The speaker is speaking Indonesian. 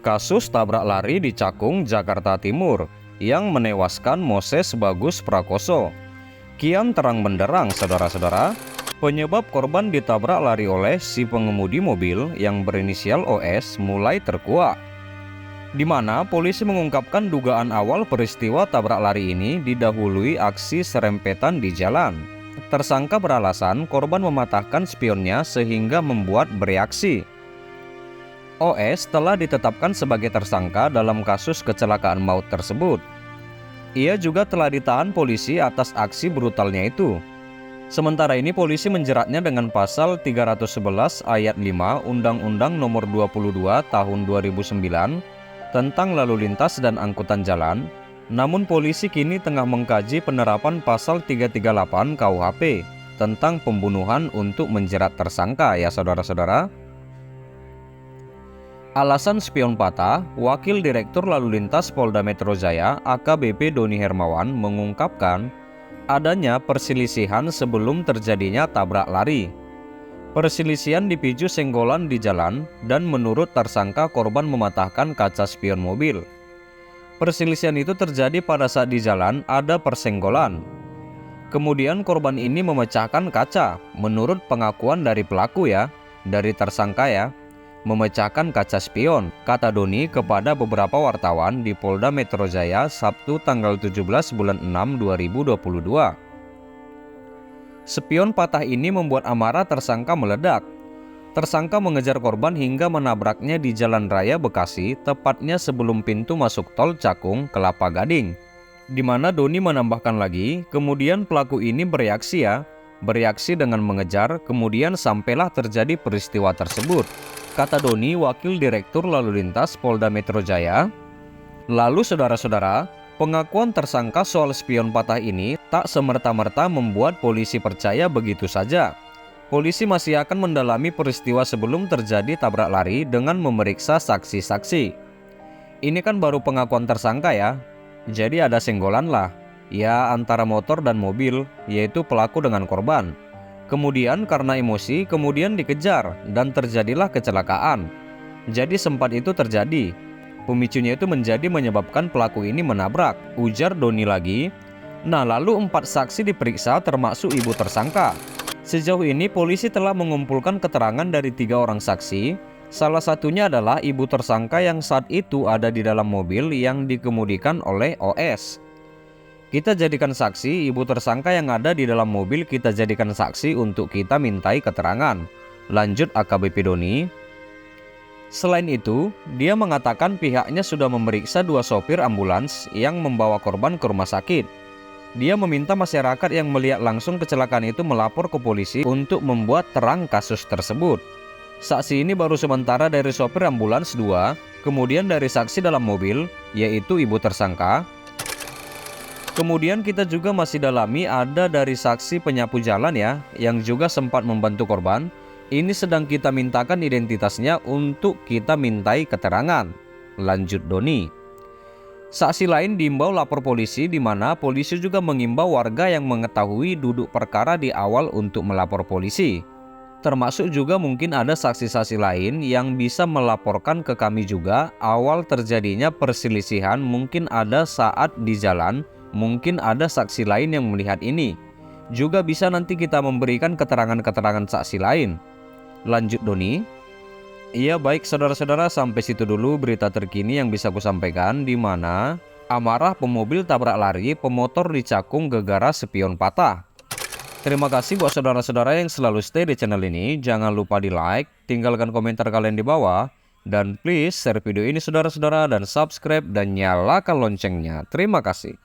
Kasus tabrak lari di Cakung, Jakarta Timur yang menewaskan Moses Bagus Prakoso kian terang benderang, saudara-saudara. Penyebab korban ditabrak lari oleh si pengemudi mobil yang berinisial OS mulai terkuak, di mana polisi mengungkapkan dugaan awal peristiwa tabrak lari ini didahului aksi serempetan di jalan. Tersangka beralasan korban mematahkan spionnya sehingga membuat bereaksi. OS telah ditetapkan sebagai tersangka dalam kasus kecelakaan maut tersebut. Ia juga telah ditahan polisi atas aksi brutalnya itu. Sementara ini polisi menjeratnya dengan pasal 311 ayat 5 Undang-Undang Nomor 22 Tahun 2009 tentang lalu lintas dan angkutan jalan. Namun polisi kini tengah mengkaji penerapan pasal 338 KUHP tentang pembunuhan untuk menjerat tersangka, ya saudara-saudara. Alasan spion patah, Wakil Direktur Lalu Lintas Polda Metro Jaya AKBP Doni Hermawan mengungkapkan adanya perselisihan sebelum terjadinya tabrak lari. Perselisihan dipicu senggolan di jalan dan menurut tersangka korban mematahkan kaca spion mobil. Perselisihan itu terjadi pada saat di jalan ada persenggolan. Kemudian korban ini memecahkan kaca, menurut pengakuan dari pelaku dari tersangka memecahkan kaca spion, kata Doni kepada beberapa wartawan di Polda Metro Jaya Sabtu tanggal 17 bulan 6 2022. Spion patah ini membuat amarah tersangka meledak. Tersangka mengejar korban hingga menabraknya di Jalan Raya Bekasi, tepatnya sebelum pintu masuk tol Cakung, Kelapa Gading. Di mana Doni menambahkan lagi, kemudian pelaku ini bereaksi dengan mengejar, kemudian sampailah terjadi peristiwa tersebut, kata Doni, Wakil Direktur Lalu Lintas Polda Metro Jaya. Lalu saudara-saudara, pengakuan tersangka soal spion patah ini tak semerta-merta membuat polisi percaya begitu saja. Polisi masih akan mendalami peristiwa sebelum terjadi tabrak lari dengan memeriksa saksi-saksi. Ini kan baru pengakuan tersangka jadi ada senggolan lah antara motor dan mobil, yaitu pelaku dengan korban. Kemudian karena emosi, kemudian dikejar dan terjadilah kecelakaan. Jadi sempat itu terjadi. Pemicunya itu menyebabkan pelaku ini menabrak, ujar Doni lagi. Nah, lalu 4 saksi diperiksa termasuk ibu tersangka. Sejauh ini polisi telah mengumpulkan keterangan dari 3 orang saksi. Salah satunya adalah ibu tersangka yang saat itu ada di dalam mobil yang dikemudikan oleh OS. Kita jadikan saksi ibu tersangka yang ada di dalam mobil, kita jadikan saksi untuk kita mintai keterangan, lanjut AKBP Doni. Selain itu, dia mengatakan pihaknya sudah memeriksa 2 sopir ambulans yang membawa korban ke rumah sakit. Dia meminta masyarakat yang melihat langsung kecelakaan itu melapor ke polisi untuk membuat terang kasus tersebut. Saksi ini baru sementara dari sopir ambulans 2, kemudian dari saksi dalam mobil, yaitu ibu tersangka. Kemudian kita juga masih dalami ada dari saksi penyapu jalan yang juga sempat membantu korban. Ini sedang kita mintakan identitasnya untuk kita mintai keterangan, lanjut Doni. Saksi lain diimbau lapor polisi, di mana polisi juga mengimbau warga yang mengetahui duduk perkara di awal untuk melapor polisi. Termasuk juga mungkin ada saksi-saksi lain yang bisa melaporkan ke kami juga awal terjadinya perselisihan, mungkin ada saat di jalan, mungkin ada saksi lain yang melihat ini. Juga bisa nanti kita memberikan keterangan-keterangan saksi lain, lanjut Doni. Iya, baik saudara-saudara, sampai situ dulu berita terkini yang bisa kusampaikan, di mana amarah pemobil tabrak lari pemotor di Cakung gegara spion patah. Terima kasih buat saudara-saudara yang selalu stay di channel ini. Jangan lupa di like, tinggalkan komentar kalian di bawah, dan please share video ini saudara-saudara dan subscribe dan nyalakan loncengnya. Terima kasih.